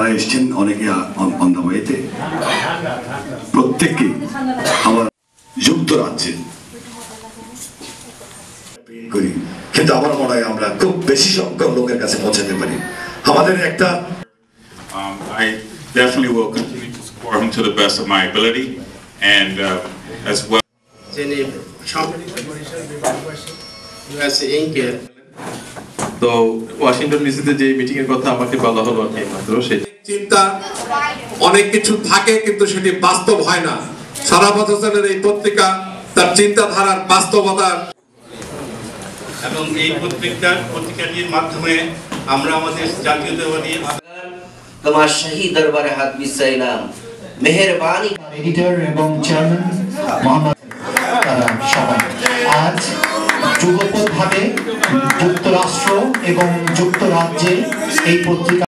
যারা এসেছেন অনেকে অন দ্য ওয়েতে, প্রত্যেককে আমার যুক্তরাজ্যে করি, কিন্তু আমার মনে হয় আমরা খুব বেশি সংখ্যক লোকের কাছে পৌঁছাতে পারি। আমাদের একটা I definitely will continue to support him to the best of my ability, and as well. তো ওয়াশিংটন ডিসিতে যে মিটিং এর কথা আমাকে বলা হলো মাত্র, সেই চিন্তা অনেক কিছু থাকে কিন্তু সেটি বাস্তব হয় না। সারাফত হোসেনের এই পত্রিকা তার চিন্তাধারার বাস্তবতা, এবং এই পত্রিকাটির মাধ্যমে আমরা আমাদের জাতীয়তাবাদী তোমার শাহী দরবারে হাত বিছাইলাম, মেহেরবানি। এডিটর এবং চেয়ারম্যান মোহাম্মদ সবাই আজ যুগপৎভাবে যুক্তরাষ্ট্র এবং যুক্তরাজ্যে এই পত্রিকা